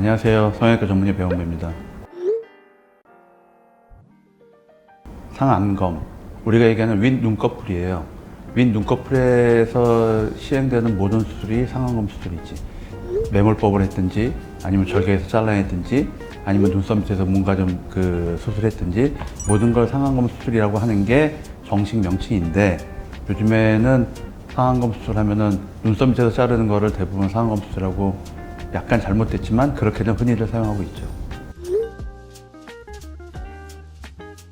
안녕하세요. 성형외과 전문의 배원배입니다. 상안검, 우리가 얘기하는 윗 눈꺼풀이에요. 윗 눈꺼풀에서 시행되는 모든 수술이 상안검 수술이지. 매몰법을 했든지, 아니면 절개해서 잘라냈든지, 아니면 눈썹 밑에서 뭔가 좀 수술했든지, 모든 걸 상안검 수술이라고 하는 게 정식 명칭인데, 요즘에는 상안검 수술하면은 눈썹 밑에서 자르는 거를 대부분 상안검 수술하고 약간 잘못됐지만 그렇게는 흔히들 사용하고 있죠.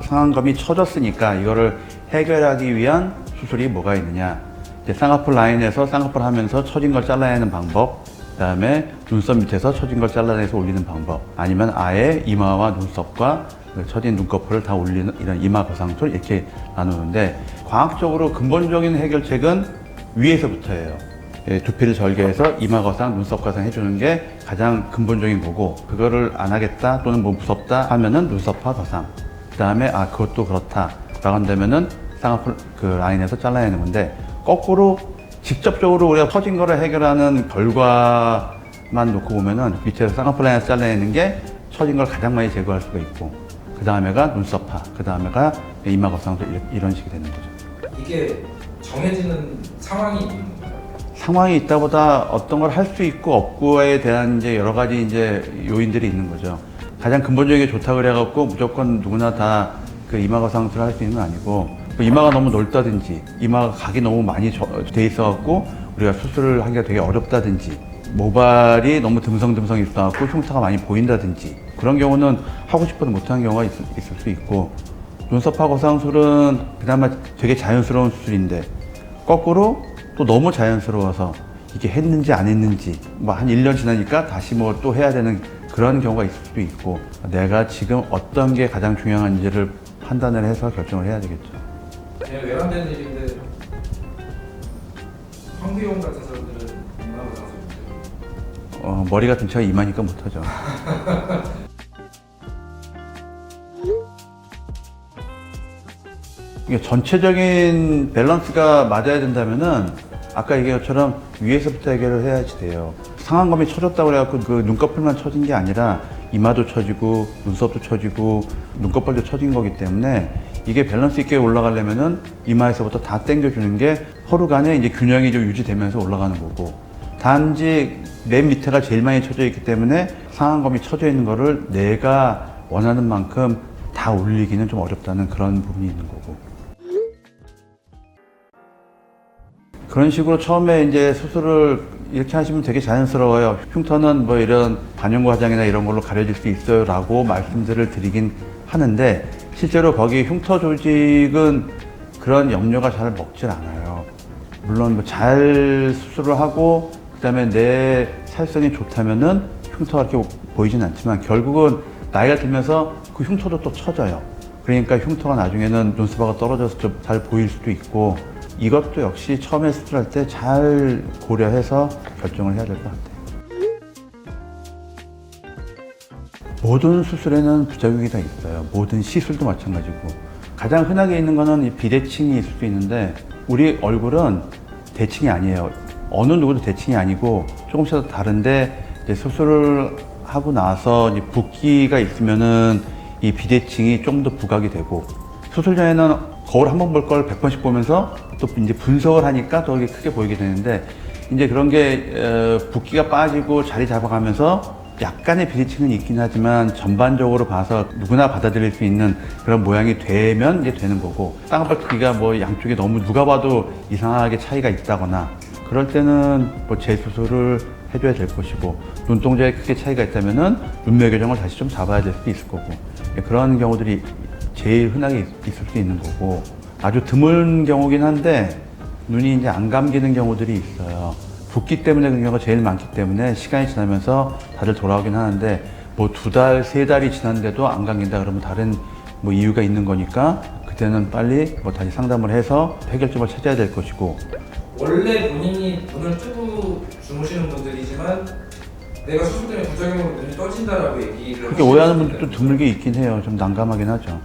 상안검이 처졌으니까 이거를 해결하기 위한 수술이 뭐가 있느냐. 이제 쌍꺼풀 라인에서 쌍꺼풀 하면서 처진 걸 잘라내는 방법, 그 다음에 눈썹 밑에서 처진 걸 잘라내서 올리는 방법, 아니면 아예 이마와 눈썹과 처진 눈꺼풀을 다 올리는 이런 이마 거상술, 이렇게 나누는데, 과학적으로 근본적인 해결책은 위에서부터예요. 두피를 절개해서 이마 거상, 눈썹 거상 해주는 게 가장 근본적인 거고, 그거를 안 하겠다 또는 뭐 무섭다 하면은 눈썹과 거상, 그 다음에 그것도 그렇다 라고 한다면은 쌍꺼풀 라인에서 잘라내는 건데, 거꾸로 직접적으로 우리가 처진 거를 해결하는 결과만 놓고 보면은 밑에서 쌍꺼풀 라인에서 잘라내는 게 처진 걸 가장 많이 제거할 수가 있고, 그 다음에가 눈썹파, 그 다음에가 이마 거상도 이런 식이 되는 거죠. 이게 정해지는 상황이 있는 건가요? 상황이 있다보다 어떤 걸 할 수 있고 없고에 대한 이제 여러 가지 이제 요인들이 있는 거죠. 가장 근본적인 게 좋다 그래갖고 무조건 누구나 다 이마 거상술을 할 수 있는 건 아니고, 이마가 너무 넓다든지 이마가 각이 너무 많이 돼 있어갖고 우리가 수술을 하기가 되게 어렵다든지, 모발이 너무 듬성듬성 있어갖고 흉터가 많이 보인다든지, 그런 경우는 하고 싶어도 못하는 경우가 있을 수 있고, 눈썹파 거상술은 그나마 되게 자연스러운 수술인데 거꾸로 또 너무 자연스러워서 이게 했는지 안 했는지 뭐 한 1년 지나니까 다시 뭐 또 해야 되는 그런 경우가 있을 수도 있고, 내가 지금 어떤 게 가장 중요한지를 판단을 해서 결정을 해야 되겠죠. 그냥 외람되는 일인데 황비용 같은 사람들은 이마가 상술 머리가 등치가 이마니까 못하죠. 이게 전체적인 밸런스가 맞아야 된다면은 아까 얘기한 것처럼 위에서부터 해결을 해야지 돼요. 상안검이 처졌다고 그래갖고 그 눈꺼풀만 처진 게 아니라 이마도 처지고 눈썹도 처지고 눈꺼풀도 처진 거기 때문에, 이게 밸런스 있게 올라가려면은 이마에서부터 다 당겨주는 게 서로 간에 이제 균형이 좀 유지되면서 올라가는 거고, 단지 내 밑에가 제일 많이 처져 있기 때문에 상안검이 처져 있는 거를 내가 원하는 만큼 다 올리기는 좀 어렵다는 그런 부분이 있는 거고. 그런 식으로 처음에 이제 수술을 이렇게 하시면 되게 자연스러워요. 흉터는 뭐 이런 반영구 화장이나 이런 걸로 가려질 수 있어요 라고 말씀들을 드리긴 하는데, 실제로 거기 흉터 조직은 그런 염료가 잘 먹질 않아요. 물론 뭐 잘 수술을 하고 그 다음에 내 살성이 좋다면은 흉터가 그렇게 보이진 않지만, 결국은 나이가 들면서 그 흉터도 또 처져요. 그러니까 흉터가 나중에는 눈썹하고 떨어져서 좀 잘 보일 수도 있고, 이것도 역시 처음에 수술할 때 잘 고려해서 결정을 해야 될 것 같아요. 모든 수술에는 부작용이 다 있어요. 모든 시술도 마찬가지고. 가장 흔하게 있는 거는 이 비대칭이 있을 수 있는데, 우리 얼굴은 대칭이 아니에요. 어느 누구도 대칭이 아니고 조금씩 다른데, 이제 수술을 하고 나서 이제 붓기가 있으면은 이 비대칭이 좀 더 부각이 되고, 수술 전에는 거울 한 번 볼 걸 100번씩 보면서 또 이제 분석을 하니까 더 크게 보이게 되는데, 이제 그런 게 붓기가 빠지고 자리 잡아가면서 약간의 비대칭은 있긴 하지만 전반적으로 봐서 누구나 받아들일 수 있는 그런 모양이 되면 이제 되는 거고, 쌍꺼풀 크기가 뭐 양쪽에 너무 누가 봐도 이상하게 차이가 있다거나 그럴 때는 뭐 재수술을 해줘야 될 것이고, 눈동자에 크게 차이가 있다면은 눈매 교정을 다시 좀 잡아야 될 수도 있을 거고, 그런 경우들이 제일 흔하게 있을 수 있는 거고, 아주 드문 경우긴 한데 눈이 이제 안 감기는 경우들이 있어요. 붓기 때문에 그런 경우가 제일 많기 때문에 시간이 지나면서 다들 돌아오긴 하는데, 뭐 2달, 3달이 지났는데도 안 감긴다 그러면 다른 뭐 이유가 있는 거니까 그때는 빨리 뭐 다시 상담을 해서 해결점을 찾아야 될 것이고. 원래 본인이 눈을 뜨고 주무시는 분들이지만 내가 수술 때문에 부작용으로 눈이 떠진다라고 얘기를 그렇게 오해하는 분들도 드물게 있긴 해요. 좀 난감하긴 하죠.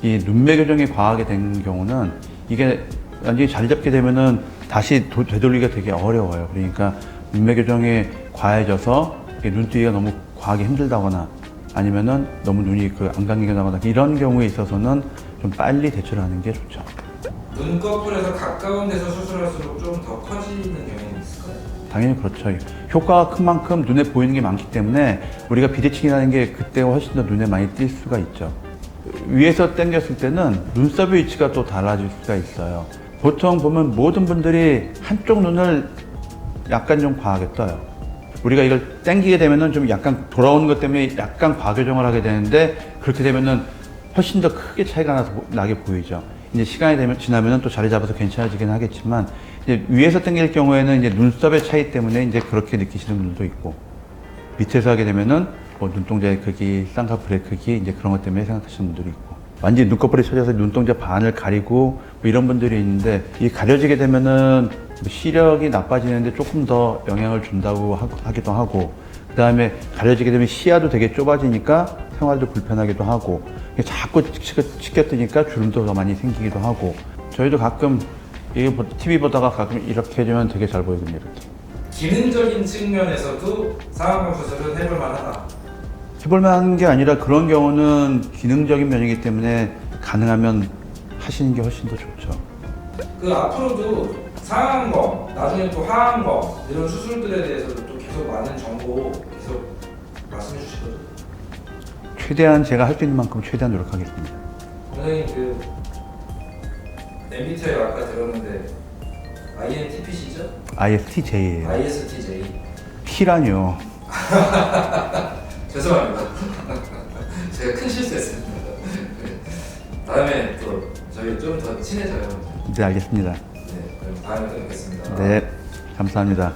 이 눈매 교정이 과하게 된 경우는 이게 완전히 자리 잡게 되면은 다시 되돌리기가 되게 어려워요. 그러니까 눈매 교정이 과해져서 눈뜨기가 너무 과하게 힘들다거나 아니면은 너무 눈이 안 감기게 나거나 이런 경우에 있어서는 좀 빨리 대처를 하는 게 좋죠. 눈꺼풀에서 가까운 데서 수술할수록 좀 더 커지는 경향이 있을까요? 당연히 그렇죠. 효과가 큰 만큼 눈에 보이는 게 많기 때문에 우리가 비대칭이라는 게 그때 훨씬 더 눈에 많이 띌 수가 있죠. 위에서 당겼을 때는 눈썹의 위치가 또 달라질 수가 있어요. 보통 보면 모든 분들이 한쪽 눈을 약간 좀 과하게 떠요. 우리가 이걸 당기게 되면은 좀 약간 돌아오는 것 때문에 약간 과교정을 하게 되는데 그렇게 되면은 훨씬 더 크게 차이가 나게 보이죠. 이제 시간이 지나면은 또 자리 잡아서 괜찮아지긴 하겠지만 이제 위에서 당길 경우에는 이제 눈썹의 차이 때문에 이제 그렇게 느끼시는 분들도 있고 밑에서 하게 되면은 뭐 눈동자의 크기, 쌍꺼풀의 크기 이제 그런 것 때문에 생각하시는 분들이 있고 완전히 눈꺼풀이 쳐져서 눈동자 반을 가리고 뭐 이런 분들이 있는데 이 가려지게 되면은 뭐 시력이 나빠지는데 조금 더 영향을 준다고 하기도 하고 그 다음에 가려지게 되면 시야도 되게 좁아지니까 생활도 불편하기도 하고 자꾸 치켜뜨니까 주름도 더 많이 생기기도 하고 저희도 가끔 TV 보다가 가끔 이렇게 해주면 되게 잘 보이거든요. 이렇게. 기능적인 측면에서도 상안검 수술은 해볼 만하다. 해볼 만한 게 아니라 그런 경우는 기능적인 면이기 때문에 가능하면 하시는 게 훨씬 더 좋죠. 그 앞으로도 상안검, 나중에 또 하안검 이런 수술들에 대해서도 또 계속 많은 정보 계속 말씀해 주실 거죠? 최대한 제가 할 수 있는 만큼 최대한 노력하겠습니다. 선생님 그 MBTI 아까 들었는데 INTP시죠? ISTJ예요. ISTJ. T라뇨. 죄송합니다. 제가 큰 실수했습니다. 다음에 또 저희 좀 더 친해져요. 네, 알겠습니다. 네, 그럼 다음에 또 뵙겠습니다. 네, 감사합니다.